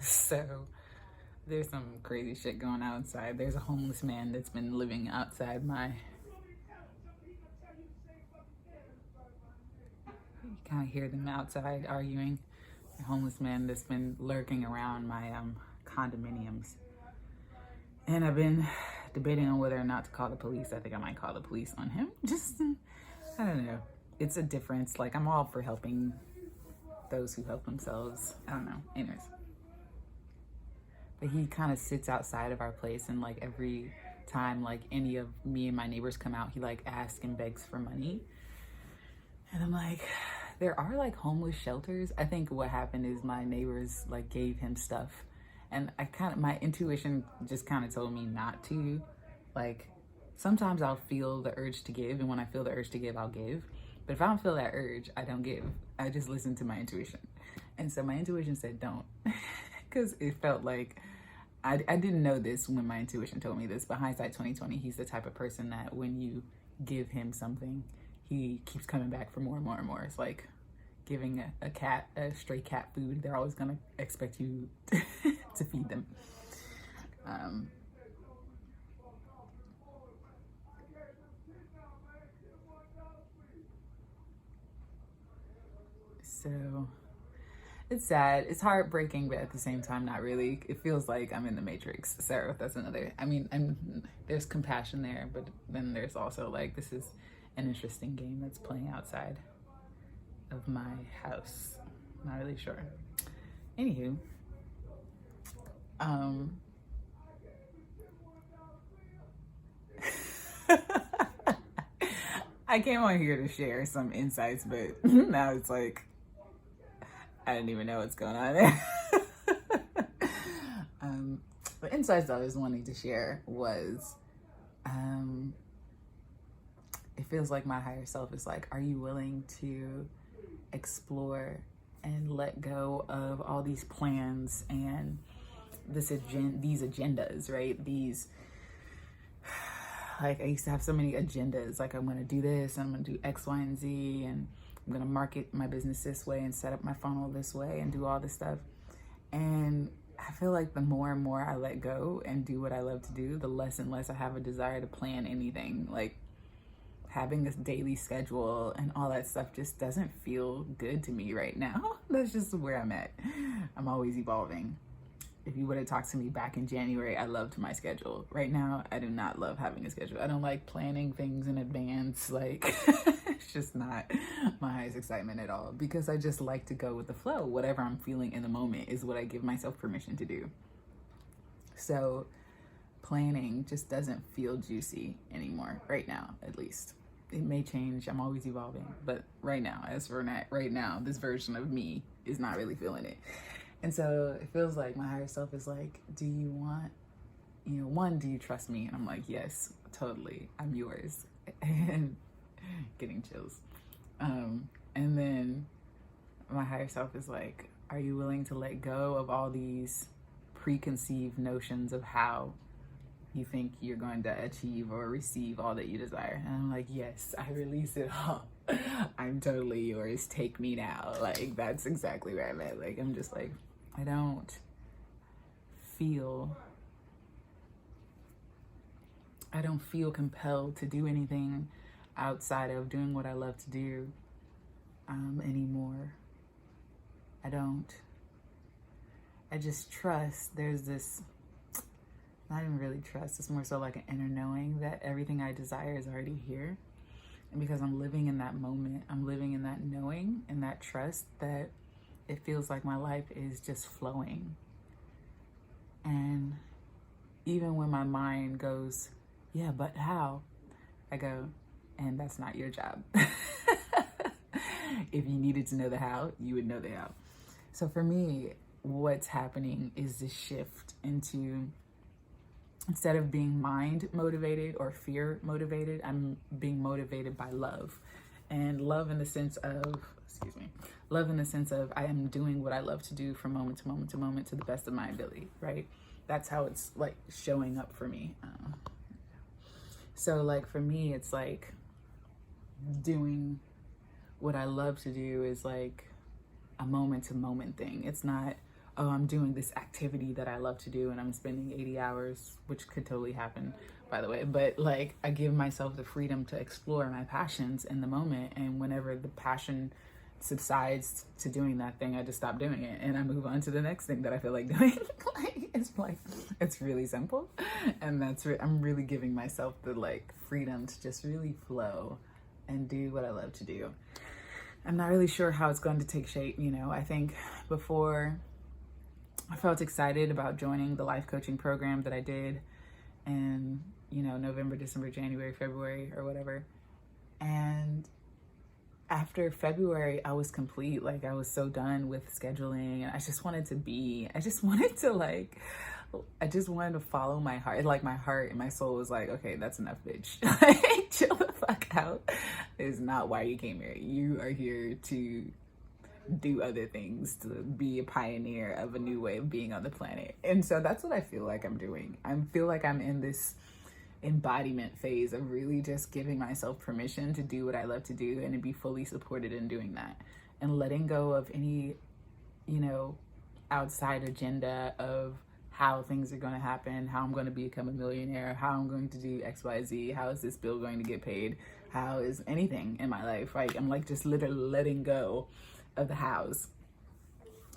So there's some crazy shit going on outside. There's a homeless man that's been living outside my, you kind of hear them outside arguing. A homeless man that's been lurking around my condominiums. And I've been debating on whether or not to call the police. I think I might call the police on him. Just, I don't know. It's a difference. Like, I'm all for helping those who help themselves. I don't know. Anyways. But he kind of sits outside of our place, and like every time like any of me and my neighbors come out, he like asks and begs for money. And I'm like, there are like homeless shelters. I think what happened is my neighbors like gave him stuff, and my intuition just kind of told me not to. Like, sometimes I'll feel the urge to give, and when I feel the urge to give, I'll give. But if I don't feel that urge, I don't give. I just listen to my intuition. And so my intuition said don't, because it felt like I didn't know this when my intuition told me this, but hindsight 2020, he's the type of person that when you give him something, he keeps coming back for more and more and more. It's like giving a stray cat food. They're always gonna expect you to feed them. So it's sad. It's heartbreaking, but at the same time, not really. It feels like I'm in the Matrix. So that's another. I mean, there's compassion there, but then there's also like, this is an interesting game that's playing outside of my house. Not really sure. Anywho, I came on here to share some insights, but now it's like, I didn't even know what's going on there. The insights I was wanting to share was, it feels like my higher self is like, are you willing to explore and let go of all these plans and these agendas, right? These, like, I used to have so many agendas, like I'm gonna do this, I'm gonna do X, Y, and Z, and I'm gonna market my business this way and set up my funnel this way and do all this stuff. And I feel like the more and more I let go and do what I love to do, the less and less I have a desire to plan anything. Like, having this daily schedule and all that stuff just doesn't feel good to me right now. That's just where I'm at. I'm always evolving. If you would have talked to me back in January, I loved my schedule. Right now, I do not love having a schedule. I don't like planning things in advance. Like, it's just not my highest excitement at all, because I just like to go with the flow. Whatever I'm feeling in the moment is what I give myself permission to do. So planning just doesn't feel juicy anymore, right now, at least. It may change. I'm always evolving. But right now, right now, this version of me is not really feeling it. And so it feels like my higher self is like, do you want, one, do you trust me? And I'm like, yes, totally. I'm yours. And getting chills. And then my higher self is like, are you willing to let go of all these preconceived notions of how you think you're going to achieve or receive all that you desire? And I'm like, yes, I release it all. I'm totally yours. Take me now. Like, that's exactly where I'm at. Like, I'm just like, I don't feel compelled to do anything outside of doing what I love to do anymore. I don't. I just trust. There's this, not even really trust, it's more so like an inner knowing that everything I desire is already here. And because I'm living in that moment, I'm living in that knowing and that trust, that it feels like my life is just flowing. And even when my mind goes, yeah, but how? I go, and that's not your job. If you needed to know the how, you would know the how. So for me, what's happening is this shift into, instead of being mind motivated or fear motivated, I'm being motivated by love. And love in the sense of, love in the sense of, I am doing what I love to do from moment to moment to moment to the best of my ability, right? That's how it's like showing up for me. So like for me, it's like doing what I love to do is like a moment to moment thing. It's not, oh, I'm doing this activity that I love to do and I'm spending 80 hours, which could totally happen, by the way. But like, I give myself the freedom to explore my passions in the moment. And whenever the passion subsides to doing that thing, I just stop doing it and I move on to the next thing that I feel like doing. It's really simple. And I'm really giving myself the like freedom to just really flow and do what I love to do. I'm not really sure how it's going to take shape. You know, I think before I felt excited about joining the life coaching program that I did in, you know, November, December, January, February, or whatever. And after February, I was complete. Like, I was so done with scheduling and I just wanted to follow my heart. Like, my heart and my soul was like, okay, that's enough, bitch. Like, chill the fuck out. It's not why you came here. You are here to do other things, to be a pioneer of a new way of being on the planet. And so that's what I feel like I'm doing. I feel like I'm in this embodiment phase of really just giving myself permission to do what I love to do and to be fully supported in doing that, and letting go of any, you know, outside agenda of how things are going to happen, how I'm going to become a millionaire, how I'm going to do XYZ, how is this bill going to get paid, how is anything in my life. Like, I'm like just literally letting go of the hows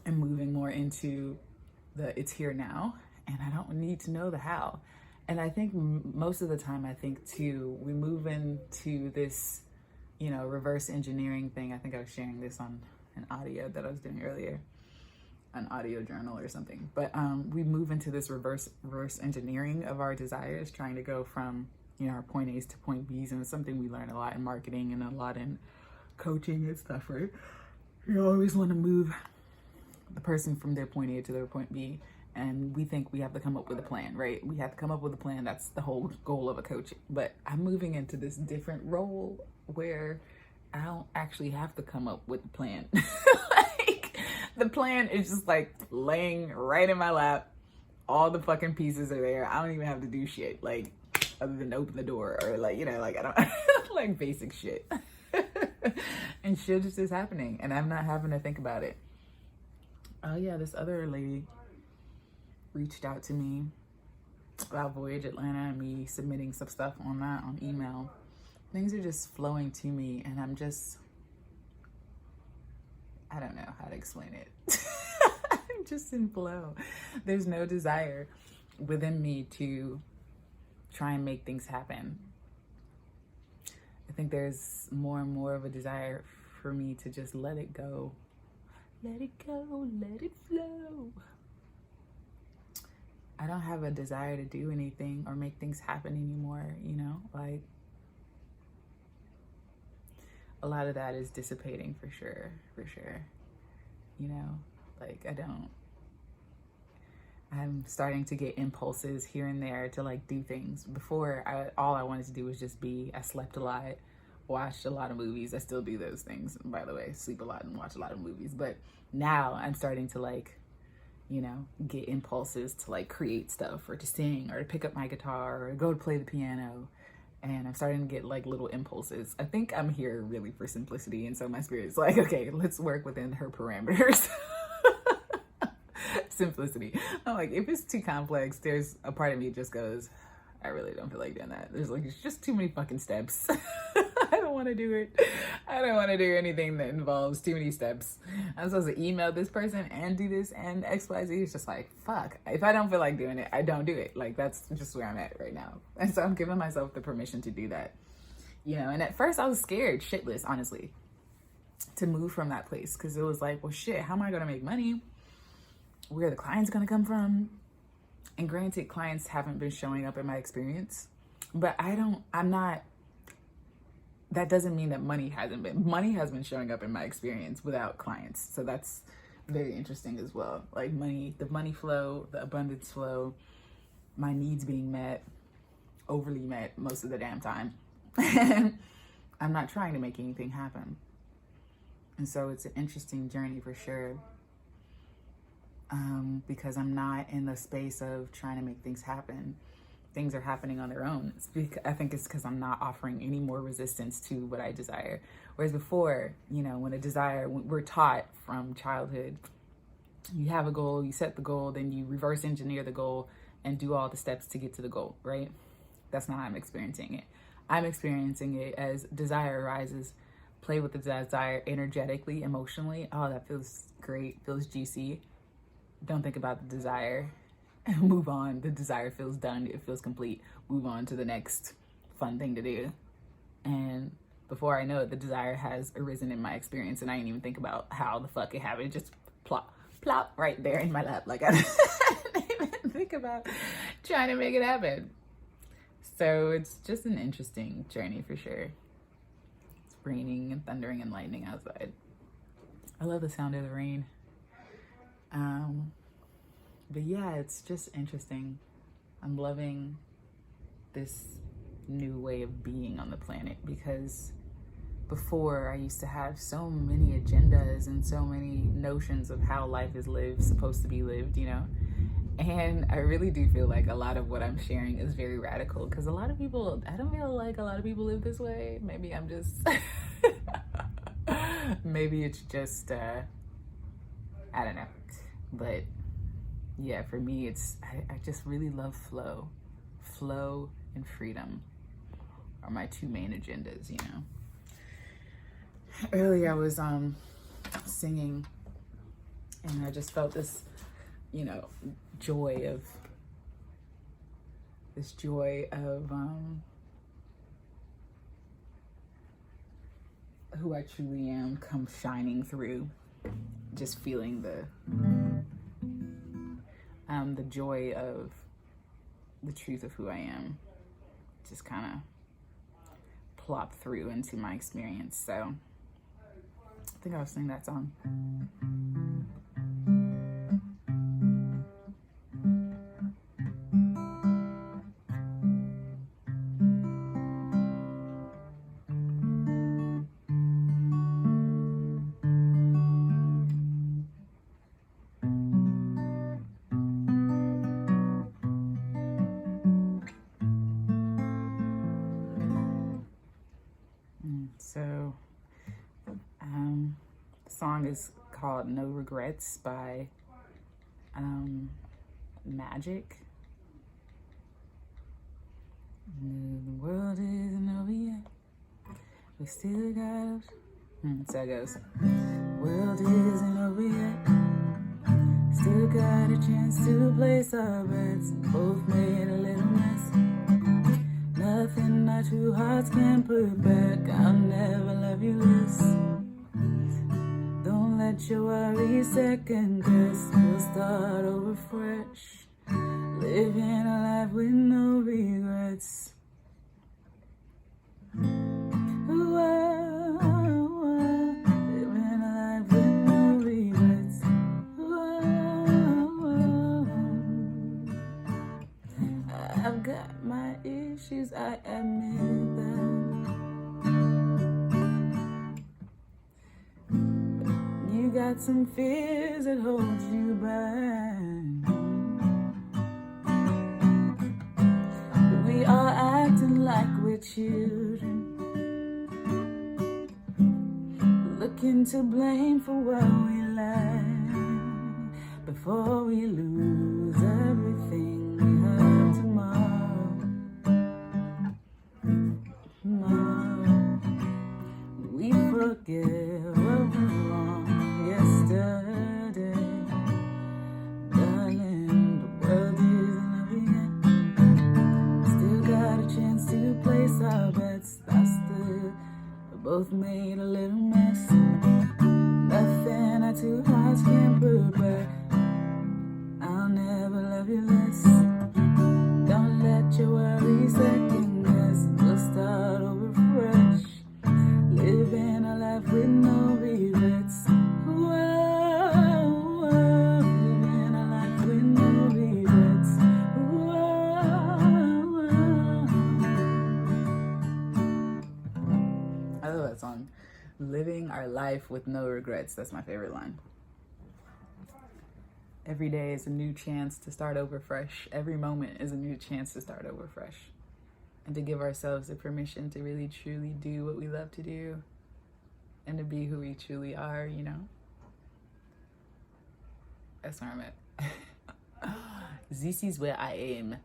and moving more into the it's here now, and I don't need to know the how. And I think most of the time, I think too, we move into this, you know, reverse engineering thing. I think I was sharing this on an audio that I was doing earlier, an audio journal or something. But we move into this reverse engineering of our desires, trying to go from, you know, our point A's to point B's. And it's something we learn a lot in marketing and a lot in coaching and stuff, right? You always want to move the person from their point A to their point B. And we think we have to come up with a plan, right? We have to come up with a plan. That's the whole goal of a coach. But I'm moving into this different role where I don't actually have to come up with a plan. Like, the plan is just like laying right in my lap. All the fucking pieces are there. I don't even have to do shit, like, other than open the door or like, you know, like, I don't like basic shit. And shit just is happening and I'm not having to think about it. Oh yeah, this other lady reached out to me about Voyage Atlanta and me submitting some stuff on that on email. Things are just flowing to me and I'm I don't know how to explain it. I'm just in flow. There's no desire within me to try and make things happen. I think there's more and more of a desire for me to just let it go. Let it go, let it flow. I don't have a desire to do anything or make things happen anymore, you know? Like, a lot of that is dissipating for sure. You know, like, I'm starting to get impulses here and there to like do things. Before, all I wanted to do was just be. I slept a lot, watched a lot of movies. I still do those things, by the way, sleep a lot and watch a lot of movies. But now I'm starting to like, you know, get impulses to like create stuff or to sing or to pick up my guitar or go to play the piano. And I'm starting to get like little impulses. I think I'm here really for simplicity. And so my spirit's like, okay, let's work within her parameters. Simplicity. I'm like, if it's too complex, there's a part of me just goes, I really don't feel like doing that. There's like, it's just too many fucking steps. I don't want to do it. I don't want to do anything that involves too many steps. I'm supposed to email this person and do this and XYZ. It's just like, fuck. If I don't feel like doing it, I don't do it. Like, that's just where I'm at right now. And so I'm giving myself the permission to do that. You know, and at first I was scared shitless, honestly, to move from that place. Because it was like, well, shit, how am I going to make money? Where are the clients going to come from? And granted, clients haven't been showing up in my experience, but that doesn't mean that money has been showing up in my experience without clients. So that's very interesting as well. Like the money flow, the abundance flow, my needs being met, overly met most of the damn time. And I'm not trying to make anything happen. And so it's an interesting journey for sure. Because I'm not in the space of trying to make things happen. Things are happening on their own. I think it's because I'm not offering any more resistance to what I desire. Whereas before, you know, we're taught from childhood you have a goal, you set the goal, then you reverse engineer the goal and do all the steps to get to the goal, right? That's not how I'm experiencing it. I'm experiencing it as desire arises, play with the desire energetically, emotionally. Oh, that feels great, feels juicy. Don't think about the desire. Move on. The desire feels done. It feels complete. Move on to the next fun thing to do. And before I know it, the desire has arisen in my experience, and I didn't even think about how the fuck it happened. It just plop right there in my lap. Like, I didn't even think about trying to make it happen. So it's just an interesting journey for sure. It's raining and thundering and lightning outside. I love the sound of the rain. But yeah, it's just interesting. I'm loving this new way of being on the planet, because before I used to have so many agendas and so many notions of how life is lived, supposed to be lived, you know? And I really do feel like a lot of what I'm sharing is very radical, because a lot of people, I don't feel like a lot of people live this way. Maybe I'm just, maybe it's just, I don't know. But yeah, for me, it's, I just really love flow. Flow and freedom are my two main agendas, you know? Earlier I was singing, and I just felt this, you know, joy of who I truly am come shining through. Just feeling the joy of the truth of who I am just kind of plop through into my experience. So I think I'll sing that song. So the song is called No Regrets by Magic. The world isn't over yet. We still got so it goes. World isn't over yet. Still got a chance to place our bets. Both made a little mess. Nothing our two hearts can put back. I'll never love you less. Don't let your worries second guess. We'll start over fresh. Living a life with no regrets. Living a life with no regrets. I've got my issues, I admit that. You got some fears that hold you back. But we are acting like we're children, looking to blame for what we lack, before we lose everything we have tomorrow. We forget what was wrong yesterday. Darling, the world isn't over yet. Still got a chance to place our bets. We both made a little mess. Nothing our two hearts can put back. I'll never love you less. Don't let your worries second guess. We'll start over fresh. Living a life with no regrets. Whoa, living a life with no regrets. Whoa. I love that song. Living our life with no regrets. That's my favorite line. Every day is a new chance to start over fresh. Every moment is a new chance to start over fresh. And to give ourselves the permission to really truly do what we love to do and to be who we truly are, you know? That's where I'm at. This is where I am.